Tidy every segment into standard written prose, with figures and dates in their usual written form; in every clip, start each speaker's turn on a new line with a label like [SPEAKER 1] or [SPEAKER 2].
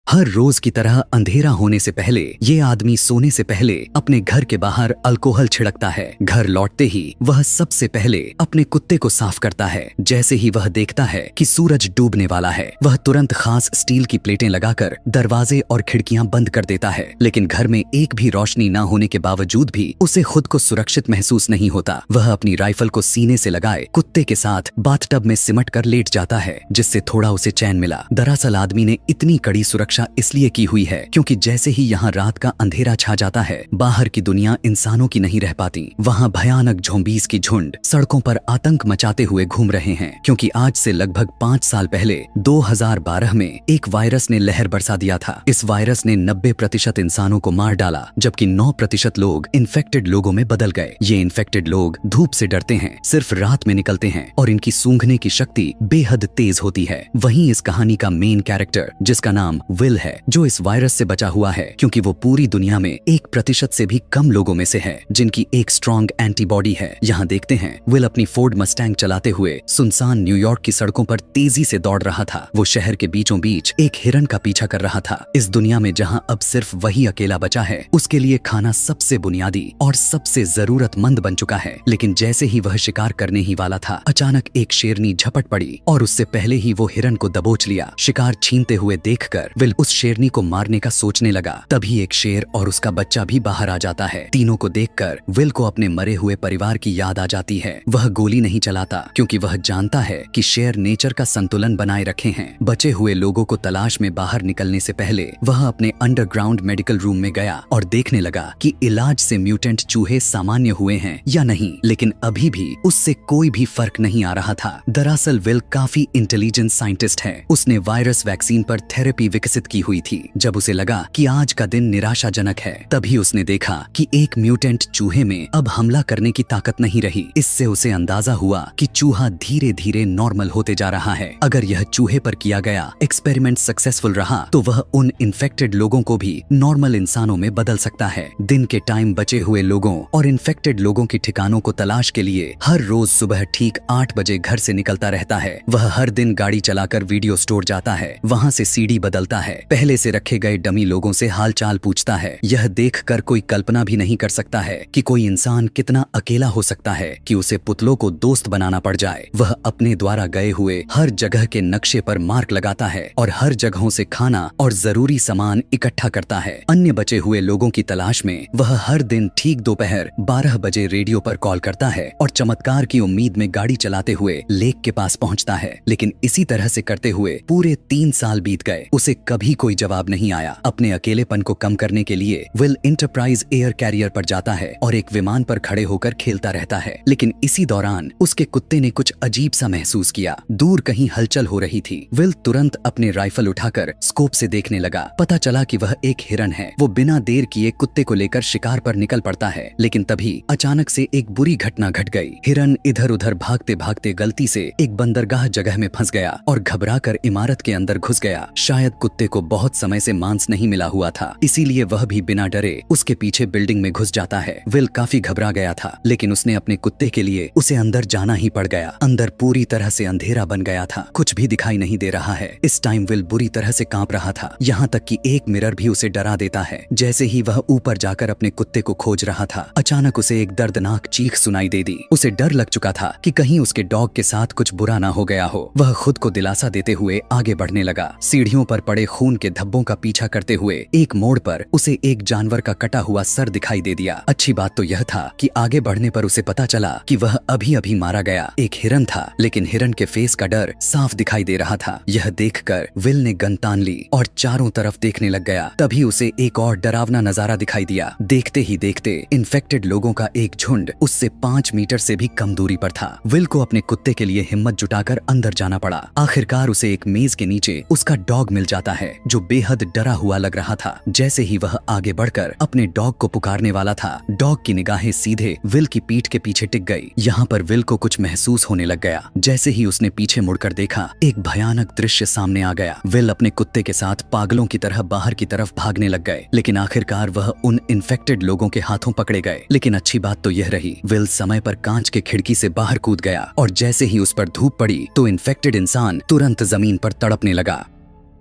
[SPEAKER 1] हर रोज की तरह अंधेरा होने से पहले ये आदमी सोने से पहले अपने घर के बाहर अल्कोहल छिड़कता है। घर लौटते ही वह सबसे पहले अपने कुत्ते को साफ करता है। जैसे ही वह देखता है कि सूरज डूबने वाला है, वह तुरंत खास स्टील की प्लेटें लगाकर दरवाजे और खिड़कियां बंद कर देता है। लेकिन घर में एक भी रोशनी न होने के बावजूद भी उसे खुद को सुरक्षित महसूस नहीं होता। वह अपनी राइफल को सीने से लगाए कुत्ते के साथ बाथटब में सिमट कर लेट जाता है, जिससे थोड़ा उसे चैन मिला। दरअसल आदमी ने इतनी कड़ी सुरक्षा इसलिए की हुई है क्योंकि जैसे ही यहाँ रात का अंधेरा छा जाता है, बाहर की दुनिया इंसानों की नहीं रह पाती। वहाँ भयानक ज़ॉम्बीज़ की झुंड सड़कों पर आतंक मचाते हुए घूम रहे हैं, क्योंकि आज से लगभग 5 साल पहले 2012 में एक वायरस ने लहर बरसा दिया था। इस वायरस ने 90% इंसानों को मार डाला, जबकि 9% लोग इन्फेक्टेड लोगों में बदल गए। ये इन्फेक्टेड लोग धूप से डरते हैं, सिर्फ रात में निकलते हैं और इनकी सूंघने की शक्ति बेहद तेज होती है। वहीं इस कहानी का मेन कैरेक्टर, जिसका नाम विल है, जो इस वायरस से बचा हुआ है क्योंकि वो पूरी दुनिया में 1% से भी कम लोगों में से है जिनकी एक स्ट्रॉन्ग एंटीबॉडी है। यहाँ देखते हैं विल अपनी फोर्ड मस्टैंग चलाते हुए सुनसान न्यूयॉर्क की सड़कों पर तेजी से दौड़ रहा था। वो शहर के बीचों बीच एक हिरन का पीछा कर रहा था। इस दुनिया में जहाँ अब सिर्फ वही अकेला बचा है, उसके लिए खाना सबसे बुनियादी और सबसे जरूरतमंद बन चुका है। लेकिन जैसे ही वह शिकार करने ही वाला था, अचानक एक शेरनी झपट पड़ी और उससे पहले ही वो हिरन को दबोच लिया। शिकार छीनते हुए देखकर विल उस शेरनी को मारने का सोचने लगा। तभी एक शेर और उसका बच्चा भी बाहर आ जाता है। तीनों को देखकर विल को अपने मरे हुए परिवार की याद आ जाती है। वह गोली नहीं चलाता क्योंकि वह जानता है कि शेर नेचर का संतुलन बनाए रखे हैं। बचे हुए लोगों को तलाश में बाहर निकलने से पहले वह अपने अंडरग्राउंड मेडिकल रूम में गया और देखने लगा कि इलाज से म्यूटेंट चूहे सामान्य हुए हैं या नहीं। लेकिन अभी भी उससे कोई भी फर्क नहीं आ रहा था। दरअसल विल काफी इंटेलिजेंट साइंटिस्ट है। उसने वायरस वैक्सीन पर थेरेपी विकसित की हुई थी। जब उसे लगा कि आज का दिन निराशाजनक है, तभी उसने देखा कि एक म्यूटेंट चूहे में अब हमला करने की ताकत नहीं रही। इससे उसे अंदाजा हुआ कि चूहा धीरे धीरे नॉर्मल होते जा रहा है। अगर यह चूहे पर किया गया एक्सपेरिमेंट सक्सेसफुल रहा तो वह उन इन्फेक्टेड लोगों को भी नॉर्मल इंसानों में बदल सकता है। दिन के टाइम बचे हुए लोगों और इन्फेक्टेड लोगों के ठिकानों को तलाश के लिए हर रोज सुबह ठीक 8 बजे घर से निकलता रहता है। वह हर दिन गाड़ी चलाकर वीडियो स्टोर जाता है, वहाँ से सीडी बदलता है, पहले से रखे गए डमी लोगों से हालचाल पूछता है। यह देखकर कोई कल्पना भी नहीं कर सकता है कि कोई इंसान कितना अकेला हो सकता है कि उसे पुतलों को दोस्त बनाना पड़ जाए। वह अपने द्वारा गए हुए हर जगह के नक्शे पर मार्क लगाता है और हर जगहों से खाना और जरूरी सामान इकट्ठा करता है। अन्य बचे हुए लोगों की तलाश में वह हर दिन ठीक दोपहर 12 बजे रेडियो पर कॉल करता है और चमत्कार की उम्मीद में गाड़ी चलाते हुए लेक के पास पहुंचता है। लेकिन इसी तरह से करते हुए पूरे 3 साल बीत गए। उसे कभी कोई जवाब नहीं आया। अपने अकेलेपन को कम करने के लिए विल इंटरप्राइज एयर कैरियर पर जाता है और एक विमान पर खड़े होकर खेलता रहता है। लेकिन इसी दौरान उसके कुत्ते ने कुछ अजीब सा महसूस किया। दूर कहीं हलचल हो रही थी। विल तुरंत अपने राइफल उठाकर स्कोप से देखने लगा। पता चला कि वह एक हिरन है। वो बिना देर किए कुत्ते को लेकर शिकार पर निकल पड़ता है। लेकिन तभी अचानक से एक बुरी घटना घट गई। हिरन इधर उधर भागते भागते गलती से एक बंदरगाह जगह में फंस गया और घबराकर इमारत के अंदर घुस गया। शायद कुत्ते को बहुत समय से मांस नहीं मिला हुआ था, इसीलिए वह भी बिना डरे उसके पीछे बिल्डिंग में घुस जाता है। विल काफी घबरा गया था, लेकिन उसने अपने कुत्ते के लिए उसे अंदर जाना ही पड़ गया। अंदर पूरी तरह से अंधेरा बन गया था, कुछ भी दिखाई नहीं दे रहा है। इस टाइम विल बुरी तरह से कांप रहा था, यहाँ तक कि एक मिरर भी उसे डरा देता है। जैसे ही वह ऊपर जाकर अपने कुत्ते को खोज रहा था, अचानक उसे एक दर्दनाक चीख सुनाई दे दी। उसे डर लग चुका था कि कहीं उसके डॉग के साथ कुछ बुरा ना हो गया हो। वह खुद को दिलासा देते हुए आगे बढ़ने लगा। सीढ़ियों पर पड़े खून के धब्बों का पीछा करते हुए एक मोड़ पर उसे एक जानवर का कटा हुआ सर दिखाई दे दिया। अच्छी बात तो यह था कि आगे बढ़ने पर उसे पता चला कि वह अभी अभी मारा गया एक हिरन था, लेकिन हिरन के फेस का डर साफ दिखाई दे रहा था। यह देखकर विल ने गन तान ली और चारों तरफ देखने लग गया। तभी उसे एक और डरावना नजारा दिखाई दिया। देखते ही देखते इन्फेक्टेड लोगों का एक झुंड उससे 5 मीटर से भी कम दूरी पर था। विल को अपने कुत्ते के लिए हिम्मत जुटाकर अंदर जाना पड़ा। आखिरकार उसे एक मेज के नीचे उसका डॉग मिल जाता है, जो बेहद डरा हुआ लग रहा था। जैसे ही वह आगे बढ़कर अपने डॉग को पुकारने वाला था, डॉग की निगाहें सीधे विल की पीठ के पीछे टिक गई। यहाँ पर विल को कुछ महसूस होने लग गया। जैसे ही उसने पीछे मुड़कर देखा, एक भयानक दृश्य सामने आ गया। विल अपने कुत्ते के साथ पागलों की तरह बाहर की तरफ भागने लग गए, लेकिन आखिरकार वह उन इन्फेक्टेड लोगों के हाथों पकड़े गए। लेकिन अच्छी बात तो यह रही, विल समय पर कांच के खिड़की से बाहर कूद गया और जैसे ही उस पर धूप पड़ी तो इन्फेक्टेड इंसान तुरंत जमीन पर तड़पने लगा।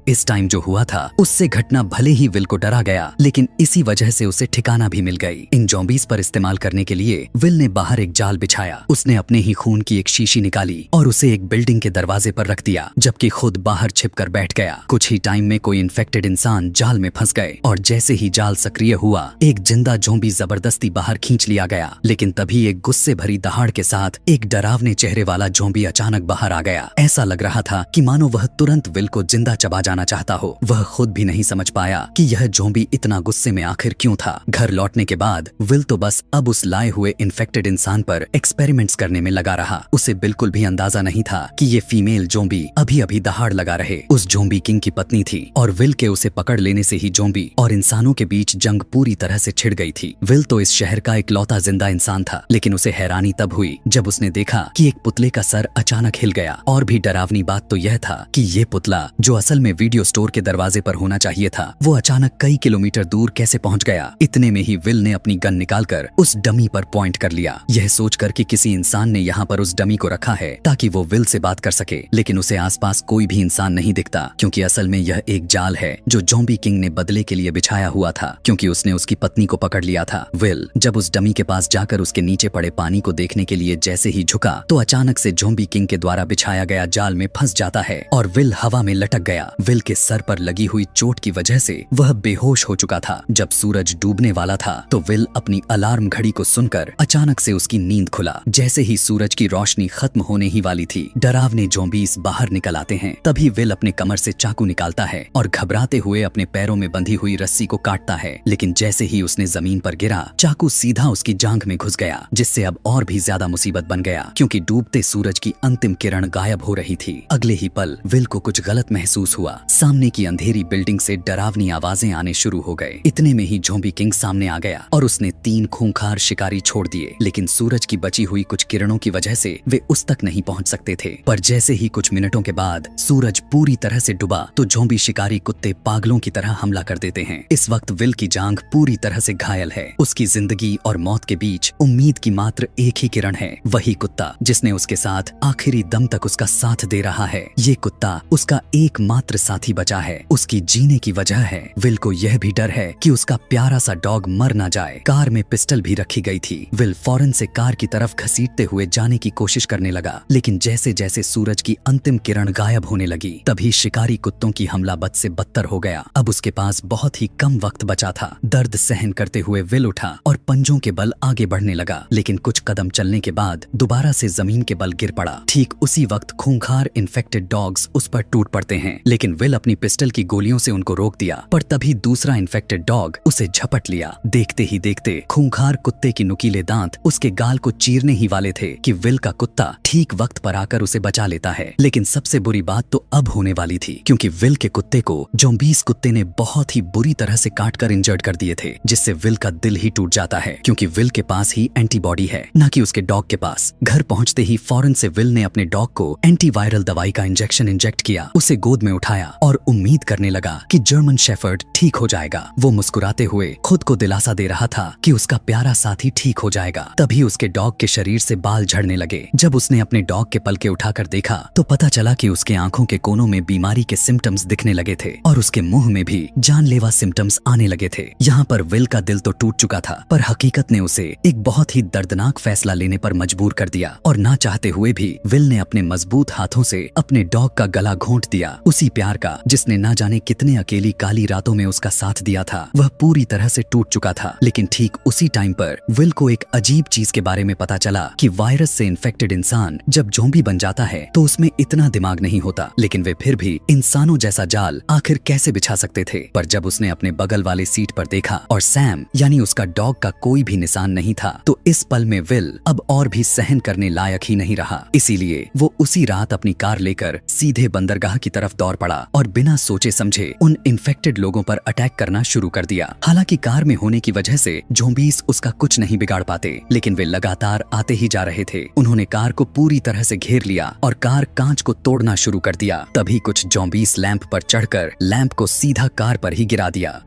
[SPEAKER 1] इस टाइम जो हुआ था उससे घटना भले ही विल को डरा गया, लेकिन इसी वजह से उसे ठिकाना भी मिल गई। इन ज़ॉम्बीज़ पर इस्तेमाल करने के लिए विल ने बाहर एक जाल बिछाया। उसने अपने ही खून की एक शीशी निकाली और उसे एक बिल्डिंग के दरवाजे पर रख दिया, जबकि खुद बाहर छिपकर बैठ गया। कुछ ही टाइम में कोई इन्फेक्टेड इंसान जाल में फंस गए और जैसे ही जाल सक्रिय हुआ, एक जिंदा ज़ॉम्बी जबरदस्ती बाहर खींच लिया गया। लेकिन तभी एक गुस्से भरी दहाड़ के साथ एक डरावने चेहरे वाला ज़ॉम्बी अचानक बाहर आ गया। ऐसा लग रहा था कि मानो वह तुरंत विल को जिंदा चबा जाना चाहता हो। वह खुद भी नहीं समझ पाया कि यह ज़ॉम्बी इतना गुस्से में आखिर क्यों था। घर लौटने के बाद विल तो बस अब उस लाए हुए इन्फेक्टेड इंसान पर एक्सपेरिमेंट्स करने में लगा रहा। उसे बिल्कुल भी अंदाजा नहीं था कि ये फीमेल ज़ॉम्बी अभी अभी दहाड़ लगा रहे उस ज़ॉम्बी किंग की पत्नी थी और विल के उसे पकड़ लेने से ही ज़ॉम्बी और इंसानों के बीच जंग पूरी तरह से छिड़ गई थी। विल तो इस शहर का इकलौता जिंदा इंसान था, लेकिन उसे हैरानी तब हुई जब उसने देखा कि एक पुतले का सर अचानक हिल गया। और भी डरावनी बात तो यह था कि ये पुतला, जो असल में वीडियो स्टोर के दरवाजे पर होना चाहिए था, वो अचानक कई किलोमीटर दूर कैसे पहुंच गया। इतने में ही विल ने अपनी गन निकालकर उस डमी पर पॉइंट कर लिया, यह सोचकर कि किसी इंसान ने यहाँ पर उस डमी को रखा है ताकि वो विल से बात कर सके। लेकिन उसे आसपास कोई भी इंसान नहीं दिखता, क्योंकि असल में यह एक जाल है जो ज़ॉम्बी किंग ने बदले के लिए बिछाया हुआ था, क्योंकि उसने उसकी पत्नी को पकड़ लिया था। विल जब उस डमी के पास जाकर उसके नीचे पड़े पानी को देखने के लिए जैसे ही झुका, तो अचानक से ज़ॉम्बी किंग के द्वारा बिछाया गया जाल में फंस जाता है और विल हवा में लटक गया। विल के सर पर लगी हुई चोट की वजह से वह बेहोश हो चुका था। जब सूरज डूबने वाला था तो विल अपनी अलार्म घड़ी को सुनकर अचानक से उसकी नींद खुला। जैसे ही सूरज की रोशनी खत्म होने ही वाली थी, डरावने ज़ॉम्बीज़ बाहर निकल आते हैं। तभी विल अपने कमर से चाकू निकालता है और घबराते हुए अपने पैरों में बंधी हुई रस्सी को काटता है। लेकिन जैसे ही उसने जमीन पर गिरा, चाकू सीधा उसकी जांघ में घुस गया, जिससे अब और भी ज्यादा मुसीबत बन गया, क्योंकि डूबते सूरज की अंतिम किरण गायब हो रही थी। अगले ही पल विल को कुछ गलत महसूस हुआ। सामने की अंधेरी बिल्डिंग से डरावनी आवाजें आने शुरू हो गए। इतने में ही ज़ॉम्बी किंग सामने आ गया और उसने 3 खूंखार शिकारी छोड़ दिए, लेकिन सूरज की बची हुई कुछ किरणों की वजह से वे उस तक नहीं पहुंच सकते थे। पर जैसे ही कुछ मिनटों के बाद सूरज पूरी तरह से डूबा, तो ज़ॉम्बी शिकारी कुत्ते पागलों की तरह हमला कर देते हैं। इस वक्त विल की जांघ पूरी तरह से घायल है। उसकी जिंदगी और मौत के बीच उम्मीद की मात्र एक ही किरण है, वही कुत्ता जिसने उसके साथ आखिरी दम तक उसका साथ दे रहा है। ये कुत्ता उसका एकमात्र साथी बचा है, उसकी जीने की वजह है। विल को यह भी डर है कि उसका प्यारा सा डॉग मर ना जाए। कार में पिस्टल भी रखी गई थी। विल फौरन से कार की तरफ घसीटते हुए जाने की कोशिश करने लगा, लेकिन जैसे जैसे सूरज की अंतिम किरण गायब होने लगी, तभी शिकारी कुत्तों की हमला बद से बदतर हो गया। अब उसके पास बहुत ही कम वक्त बचा था। दर्द सहन करते हुए विल उठा और पंजों के बल आगे बढ़ने लगा, लेकिन कुछ कदम चलने के बाद दोबारा से जमीन के बल गिर पड़ा। ठीक उसी वक्त खूंखार इन्फेक्टेड डॉग्स उस पर टूट पड़ते हैं, लेकिन विल अपनी पिस्टल की गोलियों से उनको रोक दिया। पर तभी दूसरा इन्फेक्टेड डॉग उसे झपट लिया। देखते ही देखते खूंखार कुत्ते की नुकीले दांत उसके गाल को चीरने ही वाले थे कि विल का कुत्ता ठीक वक्त पर आकर उसे बचा लेता है। लेकिन सबसे बुरी बात तो अब होने वाली थी, क्योंकि विल के कुत्ते को ज़ॉम्बीज़ कुत्ते ने बहुत ही बुरी तरह से काटकर इंजर्ड कर दिए थे, जिससे विल का दिल ही टूट जाता है, क्योंकि विल के पास ही एंटीबॉडी है, न कि उसके डॉग के पास। घर पहुंचते ही फौरन से विल ने अपने डॉग को एंटीवायरल दवाई का इंजेक्शन इंजेक्ट किया, उसे गोद में उठाया और उम्मीद करने लगा कि जर्मन शेफर्ड ठीक हो जाएगा। वो मुस्कुराते हुए खुद को दिलासा दे रहा था कि उसका प्यारा साथी ठीक हो जाएगा। तभी उसके डॉग के शरीर से बाल झड़ने लगे। जब उसने अपने डॉग के पलके उठाकर देखा तो पता चला कि उसके आंखों के कोनों में बीमारी के सिम्टम्स दिखने लगे थे और उसके मुंह में भी जानलेवा सिम्टम्स आने लगे थे। यहाँ पर विल का दिल तो टूट चुका था, पर हकीकत ने उसे एक बहुत ही दर्दनाक फैसला लेने पर मजबूर कर दिया और ना चाहते हुए भी विल ने अपने मजबूत हाथों से अपने डॉग का गला घोंट दिया। उसी प्यार का जिसने ना जाने कितने अकेली काली रातों में उसका साथ दिया था, वह पूरी तरह से टूट चुका था। लेकिन ठीक उसी टाइम पर विल को एक अजीब चीज के बारे में पता चला कि वायरस से इन्फेक्टेड इंसान जब ज़ॉम्बी बन जाता है तो उसमें इतना दिमाग नहीं होता, लेकिन वे फिर भी इंसानों जैसा जाल आखिर कैसे बिछा सकते थे। पर जब उसने अपने बगल वाले सीट पर देखा और सैम यानी उसका डॉग का कोई भी निशान नहीं था, तो इस पल में विल अब और भी सहन करने लायक ही नहीं रहा। इसीलिए वो उसी रात अपनी कार लेकर सीधे बंदरगाह की तरफ दौड़ पड़ा और बिना सोचे समझे उन इन्फेक्टेड लोगों पर अटैक करना शुरू कर दिया। हालांकि कार में होने की वजह से ज़ॉम्बीज़ उसका कुछ नहीं बिगाड़ पाते, लेकिन वे लगातार आते ही जा रहे थे। उन्होंने कार को पूरी तरह से घेर लिया और कार कांच को तोड़ना शुरू कर दिया। तभी कुछ ज़ॉम्बीज़ लैंप पर चढ़कर लैंप को सीधा कार पर ही गिरा दिया।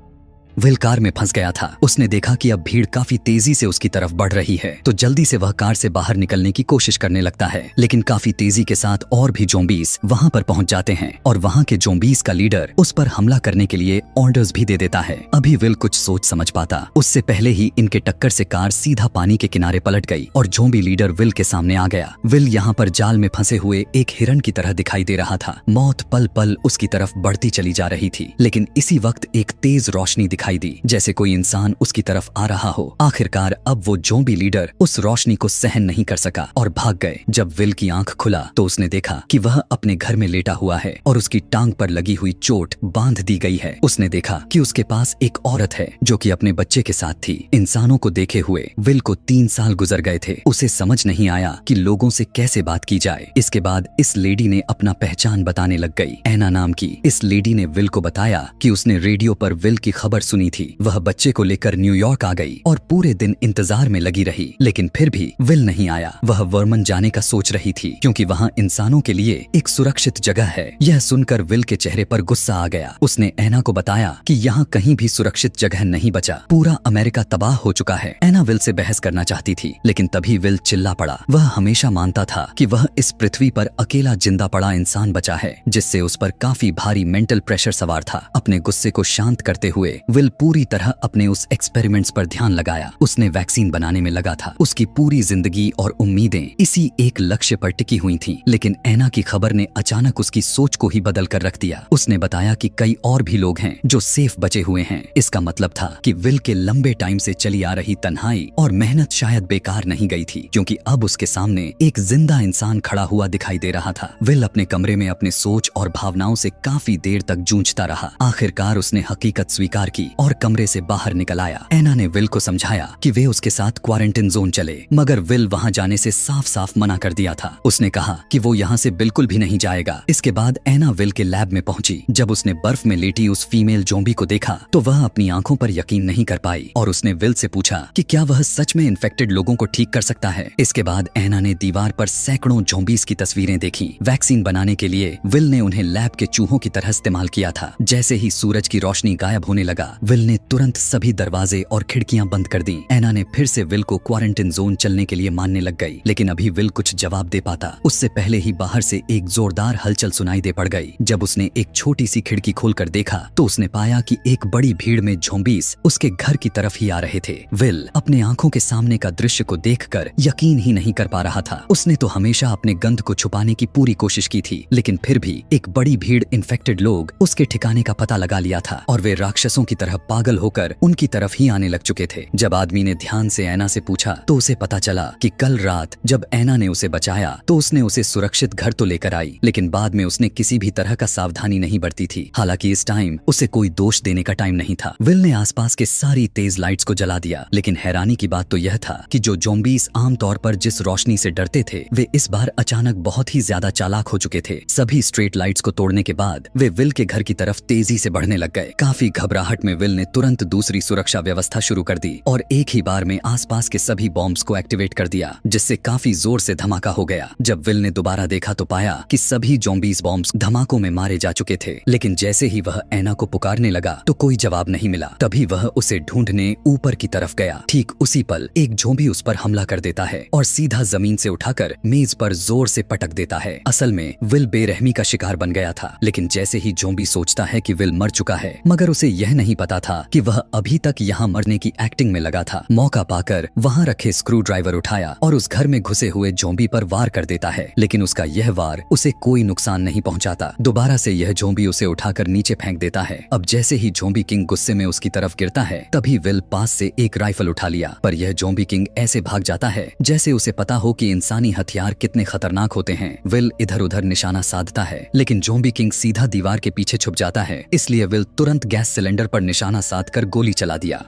[SPEAKER 1] विल कार में फंस गया था। उसने देखा कि अब भीड़ काफी तेजी से उसकी तरफ बढ़ रही है, तो जल्दी से वह कार से बाहर निकलने की कोशिश करने लगता है। लेकिन काफी तेजी के साथ और भी ज़ॉम्बीज़ वहां पर पहुंच जाते हैं और वहां के ज़ॉम्बीज़ का लीडर उस पर हमला करने के लिए ऑर्डर्स भी दे देता है। अभी विल कुछ सोच समझ पाता उससे पहले ही इनके टक्कर से कार सीधा पानी के किनारे पलट गई और ज़ॉम्बी लीडर विल के सामने आ गया। विल यहाँ पर जाल में फंसे हुए एक हिरन की तरह दिखाई दे रहा था। मौत पल पल उसकी तरफ बढ़ती चली जा रही थी, लेकिन इसी वक्त एक तेज रोशनी दिखाई दी, जैसे कोई इंसान उसकी तरफ आ रहा हो। आखिरकार अब वो ज़ॉम्बी लीडर उस रोशनी को सहन नहीं कर सका और भाग गए। जब विल की आंख खुला तो उसने देखा कि वह अपने घर में लेटा हुआ है और उसकी टांग पर लगी हुई चोट बांध दी गई है। उसने देखा कि उसके पास एक औरत है जो कि अपने बच्चे के साथ थी। इंसानों को देखे हुए विल को 3 साल गुजर गए थे। उसे समझ नहीं आया कि लोगों से कैसे बात की जाए। इसके बाद इस लेडी ने अपना पहचान बताने लग गई। एना नाम की इस लेडी ने विल को बताया कि उसने रेडियो पर विल की खबर सुनी थी। वह बच्चे को लेकर न्यूयॉर्क आ गई और पूरे दिन इंतजार में लगी रही, लेकिन फिर भी विल नहीं आया। वह वर्मन जाने का सोच रही थी क्योंकि वहाँ इंसानों के लिए एक सुरक्षित जगह है। यह सुनकर विल के चेहरे पर गुस्सा आ गया। उसने एना को बताया कि यहाँ कहीं भी सुरक्षित जगह नहीं बचा, पूरा अमेरिका तबाह हो चुका है। एना विल से बहस करना चाहती थी, लेकिन तभी विल चिल्ला पड़ा। वह हमेशा मानता था कि वह इस पृथ्वी पर अकेला जिंदा पड़ा इंसान बचा है, जिससे उस पर काफी भारी मेंटल प्रेशर सवार था। अपने गुस्से को शांत करते हुए विल पूरी तरह अपने उस एक्सपेरिमेंट्स पर ध्यान लगाया। उसने वैक्सीन बनाने में लगा था। उसकी पूरी जिंदगी और उम्मीदें इसी एक लक्ष्य पर टिकी हुई थीं। लेकिन एना की खबर ने अचानक उसकी सोच को ही बदल कर रख दिया। उसने बताया कि कई और भी लोग हैं जो सेफ बचे हुए हैं। इसका मतलब था कि विल के लंबे टाइम से चली आ रही तन्हाई और मेहनत शायद बेकार नहीं गई थी, क्योंकि अब उसके सामने एक जिंदा इंसान खड़ा हुआ दिखाई दे रहा था। विल अपने कमरे में अपने सोच और भावनाओं से काफी देर तक जूझता रहा। आखिरकार उसने हकीकत स्वीकार की और कमरे से बाहर निकल आया। एना ने विल को समझाया कि वे उसके साथ क्वारंटाइन जोन चले, मगर विल वहां जाने से साफ साफ मना कर दिया था। उसने कहा कि वो यहाँ से बिल्कुल भी नहीं जाएगा। इसके बाद एना विल के लैब में पहुंची। जब उसने बर्फ में लेटी उस फीमेल ज़ॉम्बी को देखा तो वह अपनी आंखों पर यकीन नहीं कर पाई और उसने विल से पूछा कि क्या वह सच में इन्फेक्टेड लोगों को ठीक कर सकता है। इसके बाद एना ने दीवार पर सैकड़ों ज़ॉम्बीज़ की तस्वीरें देखी। वैक्सीन बनाने के लिए विल ने उन्हें लैब के चूहों की तरह इस्तेमाल किया था। जैसे ही सूरज की रोशनी गायब होने लगा, विल ने तुरंत सभी दरवाजे और खिड़कियां बंद कर दी। एना ने फिर से विल को क्वारंटाइन जोन चलने के लिए मानने लग गई, लेकिन अभी विल कुछ जवाब दे पाता उससे पहले ही बाहर से एक जोरदार हलचल सुनाई दे पड़ गई। जब उसने एक छोटी सी खिड़की खोलकर देखा तो उसने पाया कि एक बड़ी भीड़ में ज़ॉम्बीज़ उसके घर की तरफ ही आ रहे थे। विल अपने आंखों के सामने का दृश्य को देखकर यकीन ही नहीं कर पा रहा था। उसने तो हमेशा अपने गंध को छुपाने की पूरी कोशिश की थी, लेकिन फिर भी एक बड़ी भीड़ इन्फेक्टेड लोग उसके ठिकाने का पता लगा लिया था और वे राक्षसों की तरह पागल होकर उनकी तरफ ही आने लग चुके थे। जब आदमी ने ध्यान से एना से पूछा तो उसे पता चला कि कल रात जब एना ने उसे बचाया तो उसने उसे सुरक्षित घर तो लेकर आई, लेकिन बाद में उसने किसी भी तरह का सावधानी नहीं बरती थी। हालांकि इस टाइम उसे कोई दोष देने का टाइम नहीं था। विल ने आसपास के सारी तेज लाइट्स को जला दिया, लेकिन हैरानी की बात तो यह था कि जो ज़ॉम्बीज़ आमतौर पर जिस रोशनी से डरते थे, वे इस बार अचानक बहुत ही ज्यादा चालाक हो चुके थे। सभी स्ट्रीट लाइट्स को तोड़ने के बाद वे विल के घर की तरफ तेजी से बढ़ने लग गए। काफी घबराहट में विल ने तुरंत दूसरी सुरक्षा व्यवस्था शुरू कर दी और एक ही बार में आसपास के सभी बॉम्ब्स को एक्टिवेट कर दिया, जिससे काफी जोर से धमाका हो गया। जब विल ने दोबारा देखा तो पाया कि सभी ज़ॉम्बीज़ बॉम्ब्स धमाकों में मारे जा चुके थे, लेकिन जैसे ही वह एना को पुकारने लगा तो कोई जवाब नहीं मिला। तभी वह उसे ढूंढने ऊपर की तरफ गया। ठीक उसी पल एक ज़ॉम्बी उस पर हमला कर देता है और सीधा जमीन से उठाकर मेज पर जोर से पटक देता है। असल में विल बेरहमी का शिकार बन गया था, लेकिन जैसे ही ज़ॉम्बी सोचता है कि विल मर चुका है, मगर उसे यह नहीं पता था कि वह अभी तक यहाँ मरने की एक्टिंग में लगा था। मौका पाकर वहाँ रखे स्क्रू ड्राइवर उठाया और उस घर में घुसे हुए ज़ॉम्बी पर वार कर देता है, लेकिन उसका यह वार उसे कोई नुकसान नहीं पहुंचाता। दोबारा से यह ज़ॉम्बी उसे उठाकर नीचे फेंक देता है। अब जैसे ही ज़ॉम्बी किंग गुस्से में उसकी तरफ गिरता है, तभी विल पास से एक राइफल उठा लिया, पर यह ज़ॉम्बी किंग ऐसे भाग जाता है जैसे उसे पता हो कि इंसानी हथियार कितने खतरनाक होते हैं। विल इधर उधर निशाना साधता है, लेकिन ज़ॉम्बी किंग सीधा दीवार के पीछे छुप जाता है, इसलिए विल तुरंत गैस सिलेंडर पर निशाना साधकर गोली चला दिया।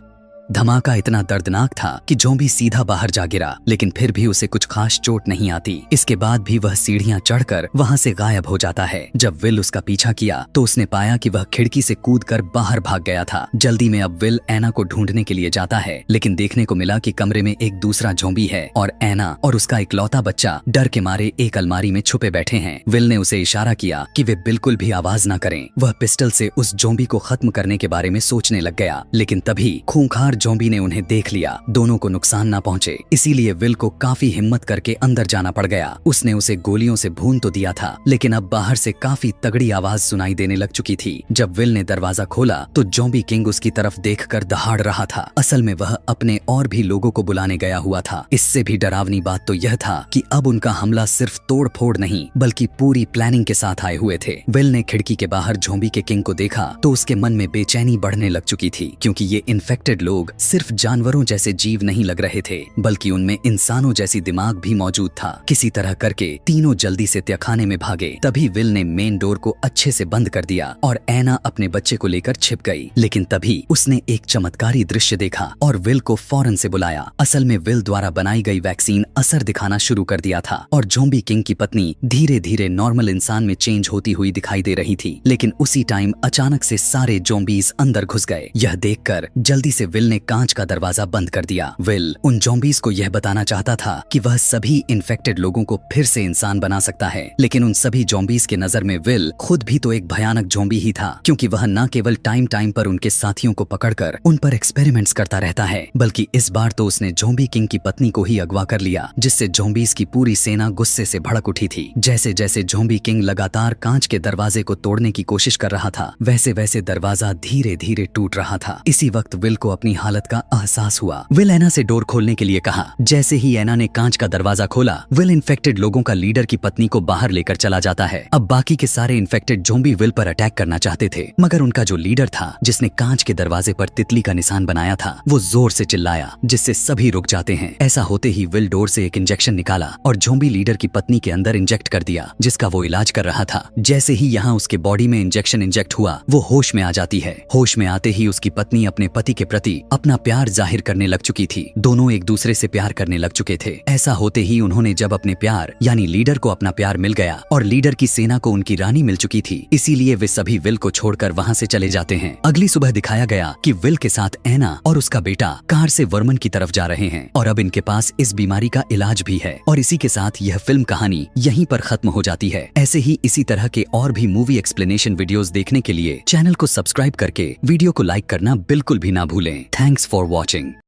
[SPEAKER 1] धमाका इतना दर्दनाक था कि ज़ॉम्बी सीधा बाहर जा गिरा, लेकिन फिर भी उसे कुछ खास चोट नहीं आती। इसके बाद भी वह सीढ़ियां चढ़कर वहां से गायब हो जाता है। जब विल उसका पीछा किया तो उसने पाया कि वह खिड़की से कूदकर बाहर भाग गया था। जल्दी में अब विल एना को ढूंढने के लिए जाता है, लेकिन देखने को मिला कि कमरे में एक दूसरा ज़ॉम्बी है और एना और उसका इकलौता बच्चा डर के मारे एक अलमारी में छुपे बैठे हैं। विल ने उसे इशारा किया कि वे बिल्कुल भी आवाज न करें। वह पिस्टल से उस ज़ॉम्बी को खत्म करने के बारे में सोचने लग गया, लेकिन तभी खूंखार ज़ॉम्बी ने उन्हें देख लिया। दोनों को नुकसान न पहुंचे, इसीलिए विल को काफी हिम्मत करके अंदर जाना पड़ गया। उसने उसे गोलियों से भून तो दिया था, लेकिन अब बाहर से काफी तगड़ी आवाज सुनाई देने लग चुकी थी। जब विल ने दरवाजा खोला तो ज़ॉम्बी किंग उसकी तरफ देखकर दहाड़ रहा था। असल में वह अपने और भी लोगों को बुलाने गया हुआ था। इससे भी डरावनी बात तो यह था कि अब उनका हमला सिर्फ तोड़ फोड़ नहीं बल्कि पूरी प्लानिंग के साथ आए हुए थे। विल ने खिड़की के बाहर ज़ॉम्बी के किंग को देखा तो उसके मन में बेचैनी बढ़ने लग चुकी थी, क्योंकि ये इन्फेक्टेड लोग सिर्फ जानवरों जैसे जीव नहीं लग रहे थे, बल्कि उनमें इंसानों जैसी दिमाग भी मौजूद था। किसी तरह करके तीनों जल्दी से तहखाने में भागे। तभी विल ने मेन डोर को अच्छे से बंद कर दिया और एना अपने बच्चे को लेकर छिप गई। लेकिन तभी उसने एक चमत्कारी दृश्य देखा और विल को फौरन से बुलाया। असल में विल द्वारा बनाई गई वैक्सीन असर दिखाना शुरू कर दिया था और ज़ॉम्बी किंग की पत्नी धीरे धीरे नॉर्मल इंसान में चेंज होती हुई दिखाई दे रही थी। लेकिन उसी टाइम अचानक से सारे ज़ॉम्बीज अंदर घुस गए। यह देखकर जल्दी से विल ने कांच का दरवाजा बंद कर दिया। विल उन ज़ॉम्बीज को यह बताना चाहता था कि वह सभी इन्फेक्टेड लोगों को फिर से इंसान बना सकता है, लेकिन उन सभी ज़ॉम्बीज के नजर में विल खुद भी तो एक भयानक ज़ॉम्बी ही था, क्योंकि वह न केवल टाइम टाइम पर उनके साथियों को पकड़कर उन पर एक्सपेरिमेंट्स करता रहता है, बल्कि इस बार तो उसने ज़ॉम्बी किंग की पत्नी को ही अगवा कर लिया, जिससे ज़ॉम्बीज की पूरी सेना गुस्से से भड़क उठी थी। जैसे जैसे ज़ॉम्बी किंग लगातार कांच के दरवाजे को तोड़ने की कोशिश कर रहा था, वैसे वैसे दरवाजा धीरे धीरे टूट रहा था। इसी वक्त विल को अपनी हालत का एहसास हुआ। विल एना से डोर खोलने के लिए कहा। जैसे ही एना ने कांच का दरवाजा खोला, विल इन्फेक्टेड लोगों का लीडर की पत्नी को बाहर लेकर चला जाता है। अब बाकी के सारे इन्फेक्टेड ज़ॉम्बी विल पर अटैक करना चाहते थे, मगर उनका जो लीडर था, जिसने कांच के दरवाजे पर तितली का निशान बनाया था, वो जोर से चिल्लाया, जिससे सभी रुक जाते हैं। ऐसा होते ही विल डोर से एक इंजेक्शन निकाला और ज़ॉम्बी लीडर की पत्नी के अंदर इंजेक्ट कर दिया, जिसका वो इलाज कर रहा था। जैसे ही यहाँ उसके बॉडी में इंजेक्शन इंजेक्ट हुआ, वो होश में आ जाती है। होश में आते ही उसकी पत्नी अपने पति के प्रति अपना प्यार जाहिर करने लग चुकी थी। दोनों एक दूसरे से प्यार करने लग चुके थे। ऐसा होते ही उन्होंने जब अपने प्यार यानी लीडर को अपना प्यार मिल गया और लीडर की सेना को उनकी रानी मिल चुकी थी, इसीलिए वे सभी विल को छोड़कर वहाँ से चले जाते हैं। अगली सुबह दिखाया गया कि विल के साथ एना और उसका बेटा कार से वर्मन की तरफ जा रहे हैं और अब इनके पास इस बीमारी का इलाज भी है। और इसी के साथ यह फिल्म कहानी यहीं पर खत्म हो जाती है। ऐसे ही इसी तरह के और भी मूवी एक्सप्लेनेशन वीडियोस देखने के लिए चैनल को सब्सक्राइब करके वीडियो को लाइक करना बिल्कुल भी ना भूलें। Thanks for watching.